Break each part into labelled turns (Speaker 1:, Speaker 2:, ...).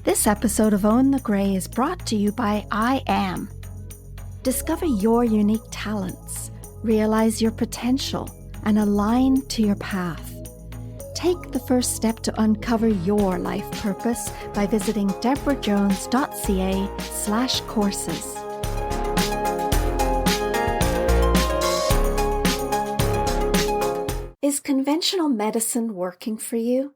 Speaker 1: This episode of Own the Grey is brought to you by I Am. Discover your unique talents, realize your potential, and align to your path. Take the first step to uncover your life purpose by visiting debrajones.ca/courses. Is conventional medicine working for you?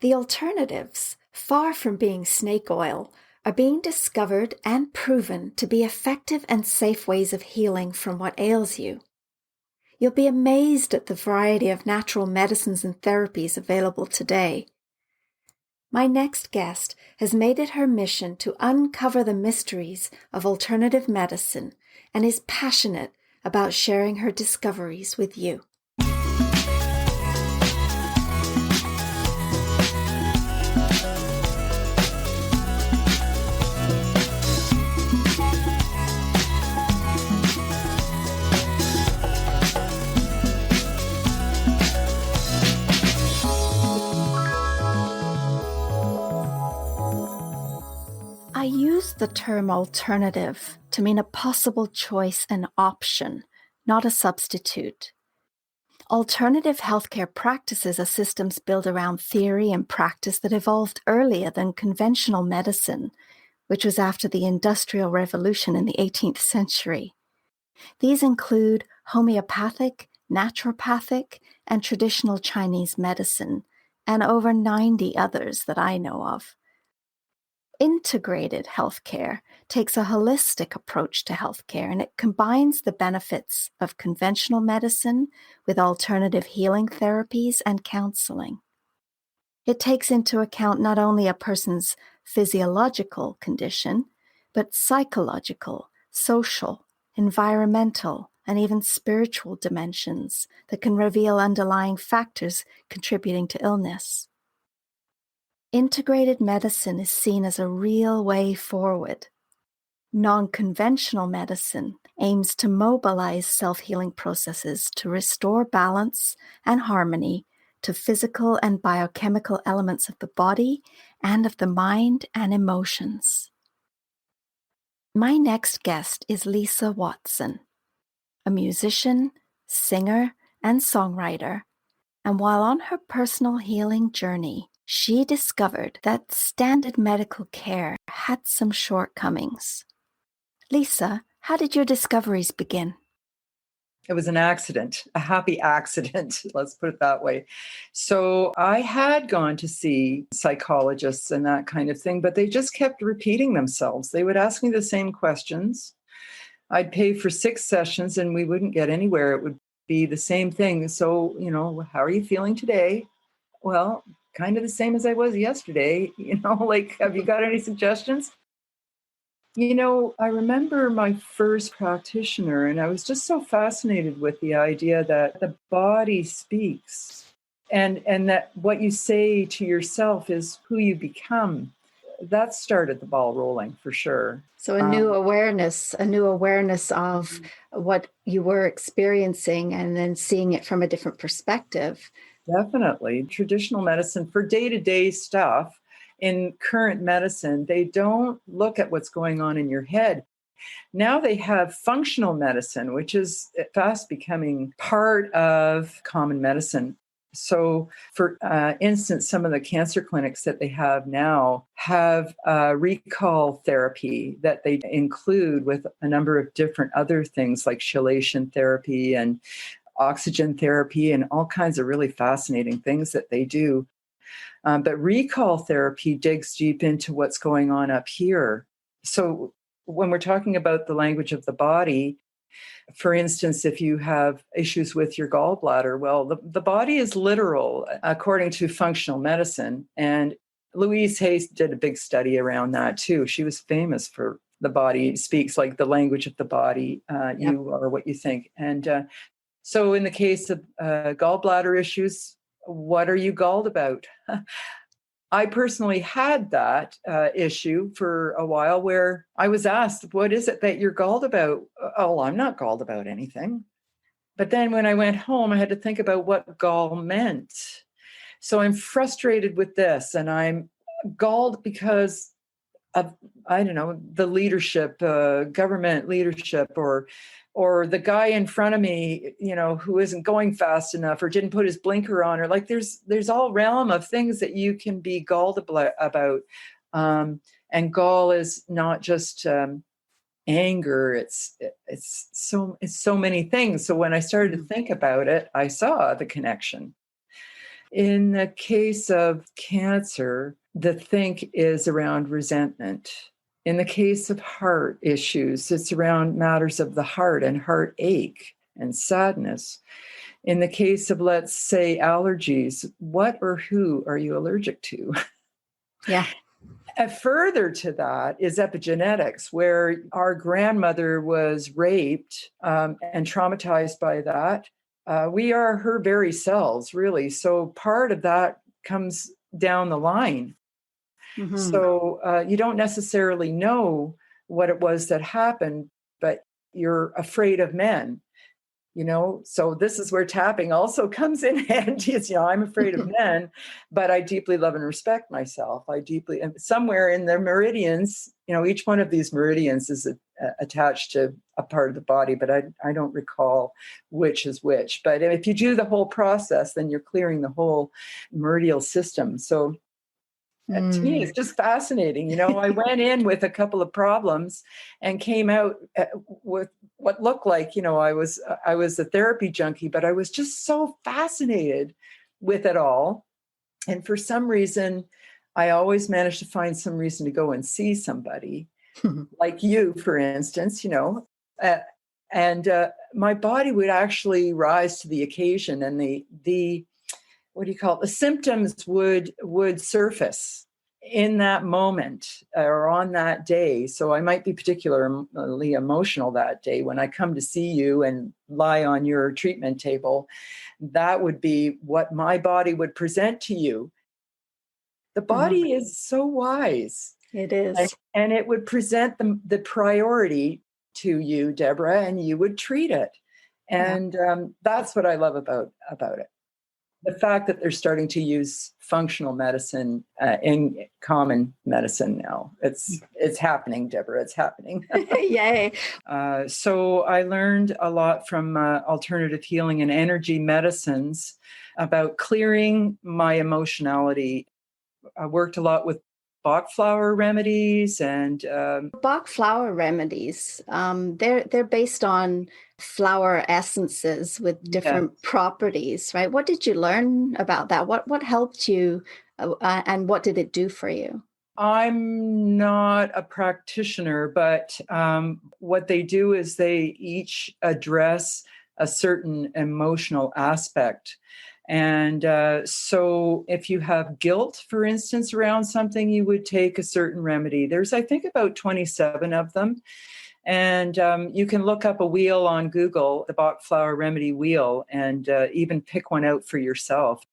Speaker 1: The alternatives, far from being snake oil, are being discovered and proven to be effective and safe ways of healing from what ails you. You'll be amazed at the variety of natural medicines and therapies available today. My next guest has made it her mission to uncover the mysteries of alternative medicine and is passionate about sharing her discoveries with you. I use the term alternative to mean a possible choice and option, not a substitute. Alternative healthcare practices are systems built around theory and practice that evolved earlier than conventional medicine, which was after the Industrial Revolution in the 18th century. These include homeopathic, naturopathic, and traditional Chinese medicine, and over 90 others that I know of. Integrated healthcare takes a holistic approach to healthcare, and it combines the benefits of conventional medicine with alternative healing therapies and counseling. It takes into account not only a person's physiological condition, but psychological, social, environmental, and even spiritual dimensions that can reveal underlying factors contributing to illness. Integrated medicine is seen as a real way forward. Non-conventional medicine aims to mobilize self-healing processes to restore balance and harmony to physical and biochemical elements of the body and of the mind and emotions. My next guest is Lisa Watson, a musician, singer, and songwriter, and while on her personal healing journey, she discovered that standard medical care had some shortcomings. Lisa, how did your discoveries begin?
Speaker 2: It was an accident, a happy accident, let's put it that way. So I had gone to see psychologists and that kind of thing, but they just kept repeating themselves. They would ask me the same questions. I'd pay for 6 sessions and we wouldn't get anywhere. It would be the same thing. So, how are you feeling today? Well, kind of the same as I was yesterday, have you got any suggestions? I remember my first practitioner, and I was just so fascinated with the idea that the body speaks and that what you say to yourself is who you become. That started the ball rolling for sure.
Speaker 1: So a new awareness of what you were experiencing and then seeing it from a different perspective.
Speaker 2: Definitely. Traditional medicine for day-to-day stuff in current medicine, they don't look at what's going on in your head. Now they have functional medicine, which is fast becoming part of common medicine. So for instance, some of the cancer clinics that they have now have recall therapy that they include with a number of different other things like chelation therapy and oxygen therapy and all kinds of really fascinating things that they do. But recall therapy digs deep into what's going on up here. So when we're talking about the language of the body, for instance, if you have issues with your gallbladder, well, the body is literal according to functional medicine. And Louise Hay did a big study around that too. She was famous for the body speaks, like the language of the body. You are what you think. And so in the case of gallbladder issues, what are you galled about? I personally had that issue for a while where I was asked, what is it that you're galled about? Oh, I'm not galled about anything. But then when I went home, I had to think about what gall meant. So I'm frustrated with this and I'm galled because of, I don't know, the leadership, government leadership, or the guy in front of me, who isn't going fast enough or didn't put his blinker on, or like there's all realm of things that you can be galled about. And gall is not just anger. It's so many things. So when I started to think about it, I saw the connection. In the case of cancer, the think is around resentment. In the case of heart issues, it's around matters of the heart and heartache and sadness. In the case of, let's say, allergies, what or who are you allergic to?
Speaker 1: Yeah.
Speaker 2: Further to that is epigenetics, where our grandmother was raped and traumatized by that. We are her very cells, really. So part of that comes down the line. Mm-hmm. So you don't necessarily know what it was that happened, but you're afraid of men. So this is where tapping also comes in handy. I'm afraid of men, but I deeply love and respect myself. And somewhere in the meridians, each one of these meridians is attached to a part of the body, but I don't recall which is which. But if you do the whole process, then you're clearing the whole meridial system. So to me, it's just fascinating. I went in with a couple of problems and came out with what looked like, I was a therapy junkie, but I was just so fascinated with it all. And for some reason, I always managed to find some reason to go and see somebody like you, for instance, and my body would actually rise to the occasion, and the what do you call it? The symptoms would surface in that moment or on that day. So I might be particularly emotional that day when I come to see you and lie on your treatment table. That would be what my body would present to you. The body is so wise.
Speaker 1: It is.
Speaker 2: And it would present the priority to you, Deborah, and you would treat it. And that's what I love about it. The fact that they're starting to use functional medicine in common medicine now. It's happening, Deborah. It's happening.
Speaker 1: Yay.
Speaker 2: So I learned a lot from alternative healing and energy medicines about clearing my emotionality. I worked a lot with Bach flower remedies and
Speaker 1: Bach flower remedies. They're based on flower essences with different properties, right? What did you learn about that? What helped you, and what did it do for you?
Speaker 2: I'm not a practitioner, but what they do is they each address a certain emotional aspect. And so if you have guilt, for instance, around something, you would take a certain remedy. There's, I think, about 27 of them. And you can look up a wheel on Google, the Bach flower remedy wheel, and even pick one out for yourself.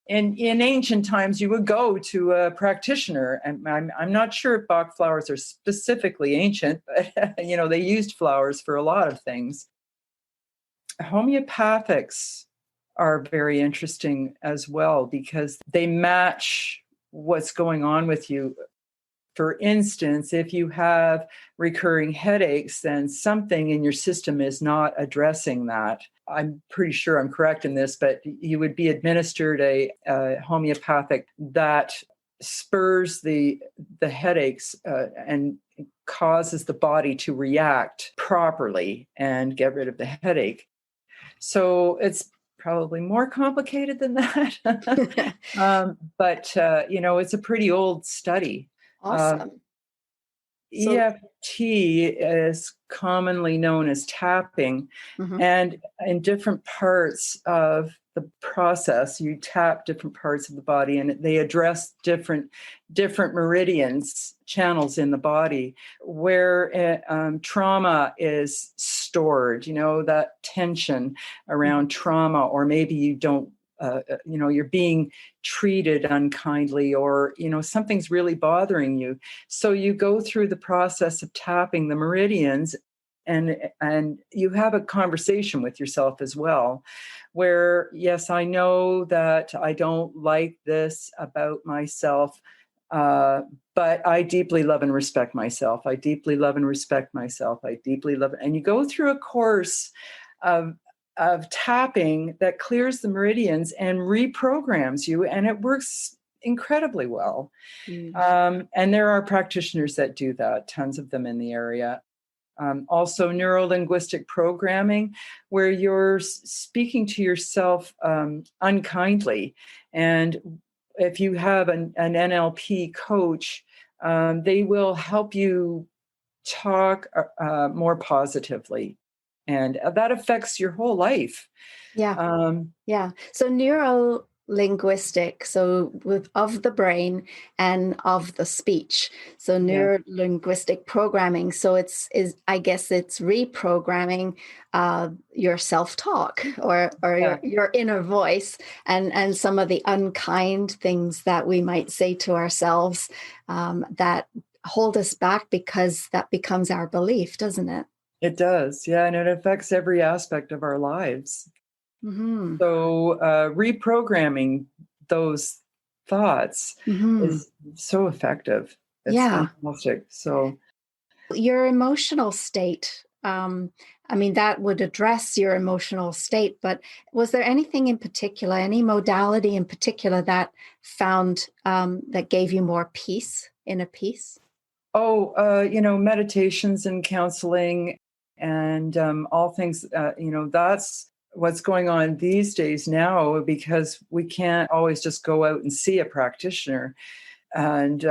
Speaker 2: In ancient times, you would go to a practitioner, and I'm not sure if Bach flowers are specifically ancient, but they used flowers for a lot of things. Homeopathics are very interesting as well because they match what's going on with you. For instance, if you have recurring headaches, then something in your system is not addressing that. I'm pretty sure I'm correct in this, but you would be administered a homeopathic that spurs the headaches and causes the body to react properly and get rid of the headache. So it's probably more complicated than that. But it's a pretty old study.
Speaker 1: Awesome.
Speaker 2: EFT is commonly known as tapping, and in different parts of the process, you tap different parts of the body, and they address different meridians, channels in the body where trauma is stored. That tension around trauma, or maybe you don't. You're being treated unkindly, or, something's really bothering you. So you go through the process of tapping the meridians, and you have a conversation with yourself as well, where, yes, I know that I don't like this about myself. But I deeply love and respect myself. I deeply love and respect myself. I deeply love it. And you go through a course of tapping that clears the meridians and reprograms you, and it works incredibly well.
Speaker 1: Huge.
Speaker 2: And there are practitioners that do that, tons of them in the area. Also, neuro-linguistic programming, where you're speaking to yourself unkindly. And if you have an NLP coach, they will help you talk more positively. And that affects your whole life.
Speaker 1: Yeah. Yeah. So neuro linguistic, so of the brain and of the speech. So
Speaker 2: Yeah.
Speaker 1: neuro linguistic programming. So I guess it's reprogramming your self-talk or
Speaker 2: Yeah.
Speaker 1: your inner voice and some of the unkind things that we might say to ourselves that hold us back, because that becomes our belief, doesn't it?
Speaker 2: It does. Yeah. And it affects every aspect of our lives.
Speaker 1: Mm-hmm.
Speaker 2: So reprogramming those thoughts
Speaker 1: Mm-hmm.
Speaker 2: is so effective. It's
Speaker 1: Yeah.
Speaker 2: fantastic. So
Speaker 1: Your emotional state, I mean, that would address your emotional state, but was there anything in particular, any modality in particular that found that gave you more peace, inner peace?
Speaker 2: meditations and counseling and all things, that's what's going on these days now, because we can't always just go out and see a practitioner. And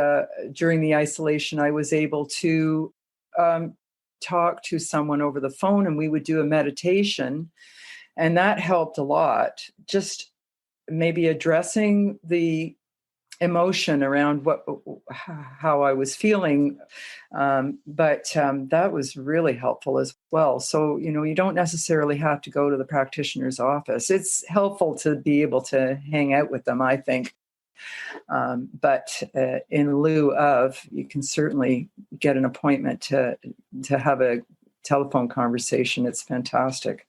Speaker 2: during the isolation, I was able to um, talk to someone over the phone, and we would do a meditation. And that helped a lot. Just maybe addressing the emotion around how I was feeling, but that was really helpful as well. So you don't necessarily have to go to the practitioner's office. It's helpful to be able to hang out with them, I think. But in lieu of, you can certainly get an appointment to have a telephone conversation. It's fantastic.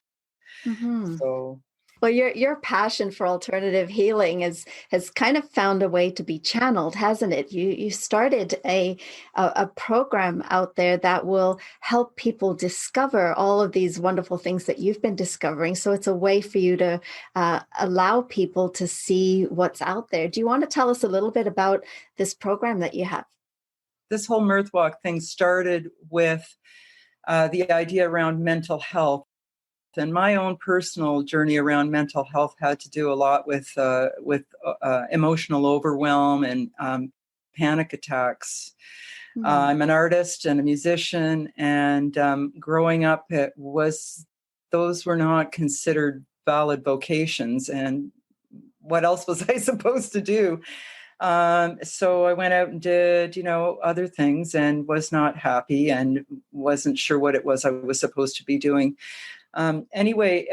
Speaker 1: Mm-hmm.
Speaker 2: So
Speaker 1: Well, your passion for alternative healing has kind of found a way to be channeled, hasn't it? You started a program out there that will help people discover all of these wonderful things that you've been discovering. So it's a way for you to allow people to see what's out there. Do you want to tell us a little bit about this program that you have?
Speaker 2: this whole Mirth Walk thing started with the idea around mental health. And my own personal journey around mental health had to do a lot with emotional overwhelm and panic attacks.
Speaker 1: Mm.
Speaker 2: I'm an artist and a musician, and growing up, those were not considered valid vocations. And what else was I supposed to do? So I went out and did, other things, and was not happy and wasn't sure what it was I was supposed to be doing. Anyway,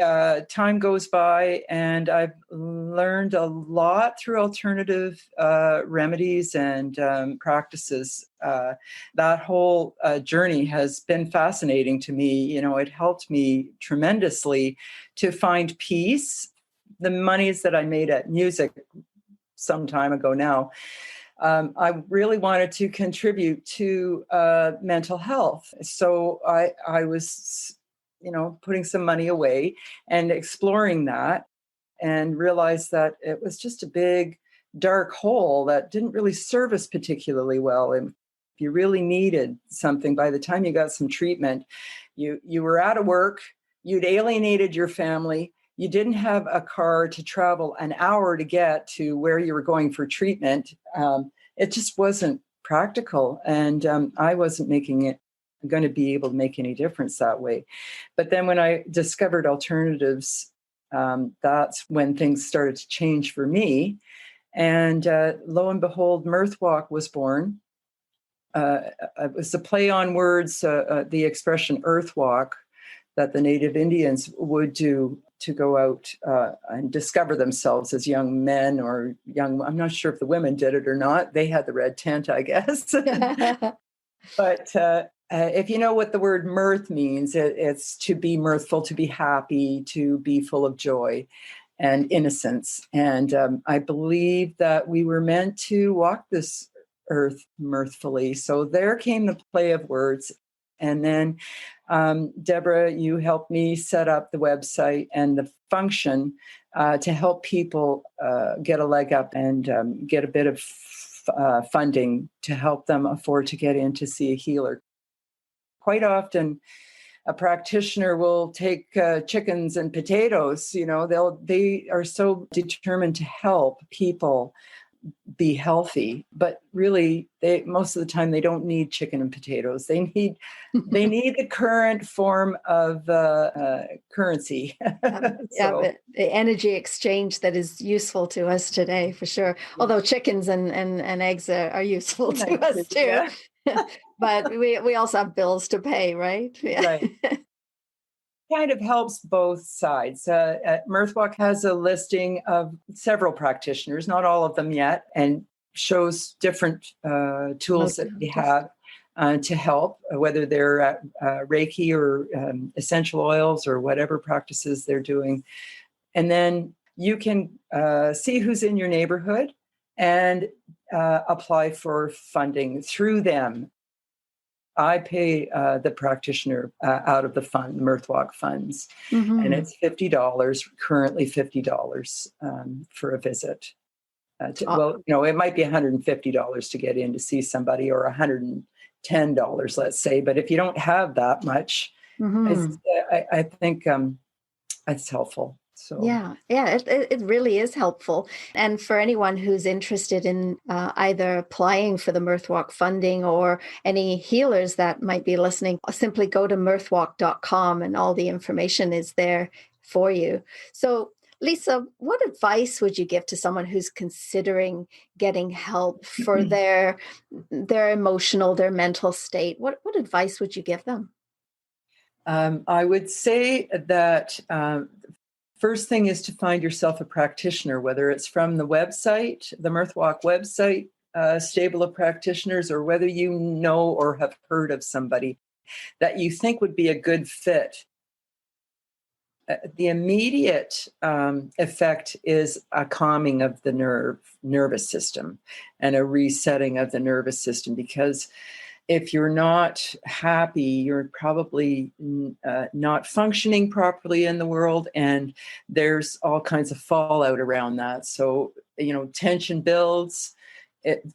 Speaker 2: time goes by, and I've learned a lot through alternative remedies and practices. That whole journey has been fascinating to me. It helped me tremendously to find peace. The monies that I made at music some time ago now, I really wanted to contribute to mental health. So I was putting some money away and exploring that, and realized that it was just a big dark hole that didn't really serve us particularly well. And if you really needed something, by the time you got some treatment, you were out of work, you'd alienated your family, you didn't have a car to travel an hour to get to where you were going for treatment. It just wasn't practical, and I wasn't going to be able to make any difference that way. But then when I discovered alternatives, that's when things started to change for me. And lo and behold, Mirth Walk was born. It was a play on words, the expression Earth Walk that the Native Indians would do to go out and discover themselves as young men or I'm not sure if the women did it or not. They had the red tent, I guess. But if you know what the word mirth means, it's to be mirthful, to be happy, to be full of joy and innocence. And I believe that we were meant to walk this earth mirthfully. So there came the play of words. And then, Deborah, you helped me set up the website and the function to help people get a leg up and get a bit of funding to help them afford to get in to see a healer. Quite often, a practitioner will take chickens and potatoes. They are so determined to help people be healthy, but really, most of the time they don't need chicken and potatoes. They need the current form of currency.
Speaker 1: The energy exchange that is useful to us today, for sure. Although chickens and eggs are useful to us too. Yeah. But we also have bills to pay, right? Yeah.
Speaker 2: Right. Kind of helps both sides. Mirthwalk has a listing of several practitioners, not all of them yet, and shows different tools that we have to help, whether they're Reiki or essential oils or whatever practices they're doing. And then you can see who's in your neighborhood and apply for funding through them. I pay the practitioner out of the fund, Mirthwalk funds, and it's $50, currently $50 for a visit. It might be $150 to get in to see somebody, or $110, let's say. But if you don't have that much, I think it's helpful. So.
Speaker 1: Yeah, it really is helpful. And for anyone who's interested in either applying for the Mirthwalk funding, or any healers that might be listening, simply go to mirthwalk.com and all the information is there for you. So, Lisa, what advice would you give to someone who's considering getting help for their emotional, their mental state? What advice would you give them?
Speaker 2: I would say that first thing is to find yourself a practitioner, whether it's from the website, the Mirthwalk website, stable of practitioners, or whether you know or have heard of somebody that you think would be a good fit. The immediate effect is a calming of the nervous system and a resetting of the nervous system, because if you're not happy, you're probably not functioning properly in the world, and there's all kinds of fallout around that. So, tension builds.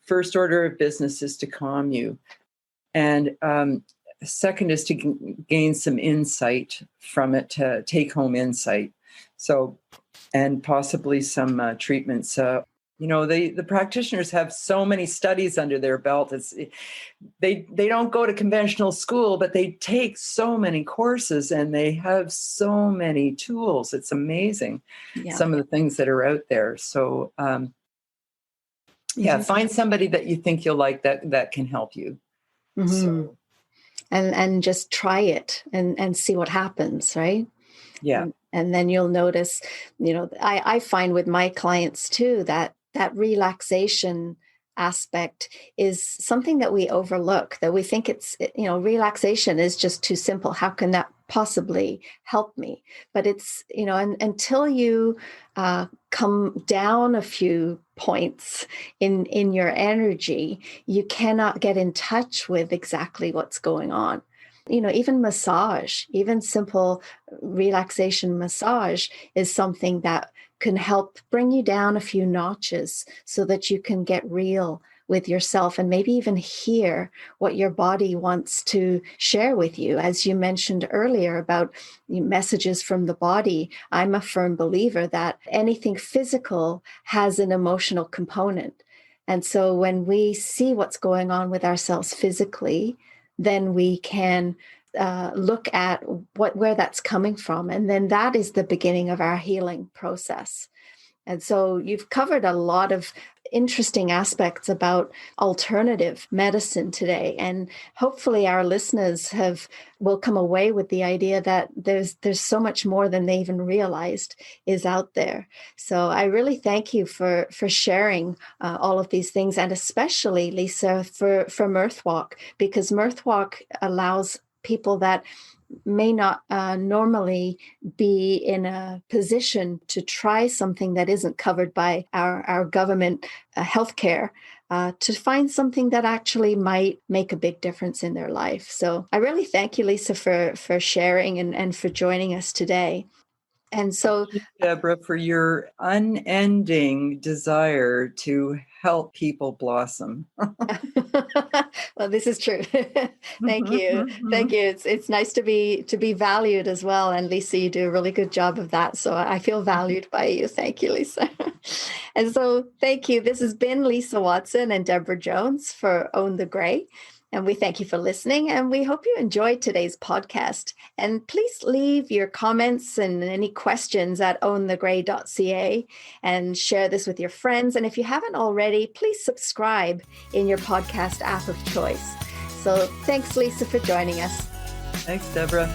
Speaker 2: First order of business is to calm you. And second is to gain some insight from it, to take home insight. So, and possibly some treatments. The practitioners have so many studies under their belt. They don't go to conventional school, but they take so many courses and they have so many tools. It's amazing, some of the things that are out there. So, find somebody that you think you'll like that can help you. So.
Speaker 1: And just try it and see what happens, right?
Speaker 2: Yeah.
Speaker 1: And then you'll notice, I find with my clients too, that relaxation aspect is something that we overlook, that we think relaxation is just too simple. How can that possibly help me? But it's, until you come down a few points in your energy, you cannot get in touch with exactly what's going on. Even massage, even simple relaxation massage is something that can help bring you down a few notches so that you can get real with yourself and maybe even hear what your body wants to share with you. As you mentioned earlier about messages from the body, I'm a firm believer that anything physical has an emotional component. And so when we see what's going on with ourselves physically, then we can look at where that's coming from. And then that is the beginning of our healing process. And so you've covered a lot of interesting aspects about alternative medicine today. And hopefully our listeners will come away with the idea that there's so much more than they even realized is out there. So I really thank you for sharing all of these things, and especially, Lisa, for Mirthwalk, because Mirthwalk allows people that may not normally be in a position to try something that isn't covered by our government healthcare to find something that actually might make a big difference in their life. So I really thank you, Lisa, for sharing and for joining us today. And so,
Speaker 2: Thank you, Deborah, for your unending desire to help people blossom.
Speaker 1: well, this is true. Thank you. Thank you. It's nice to be valued as well. And Lisa, you do a really good job of that. So I feel valued by you. Thank you, Lisa. And so thank you. This has been Lisa Watson and Deborah Jones for Own the Gray. And we thank you for listening, and we hope you enjoyed today's podcast. And please leave your comments and any questions at ownthegray.ca and share this with your friends. And if you haven't already, please subscribe in your podcast app of choice. So thanks, Lisa, for joining us.
Speaker 2: Thanks, Deborah.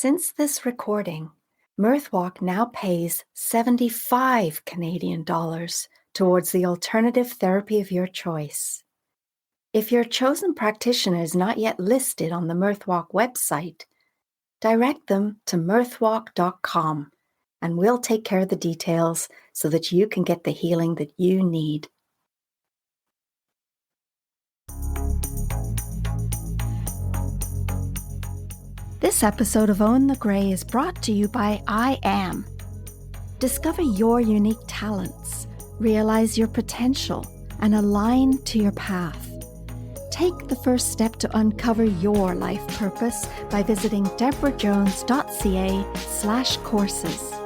Speaker 1: Since this recording, Mirthwalk now pays 75 Canadian dollars towards the alternative therapy of your choice. If your chosen practitioner is not yet listed on the Mirthwalk website, direct them to mirthwalk.com and we'll take care of the details so that you can get the healing that you need. This episode of Own the Gray is brought to you by I Am. Discover your unique talents, realize your potential, and align to your path. Take the first step to uncover your life purpose by visiting debrajones.ca/courses.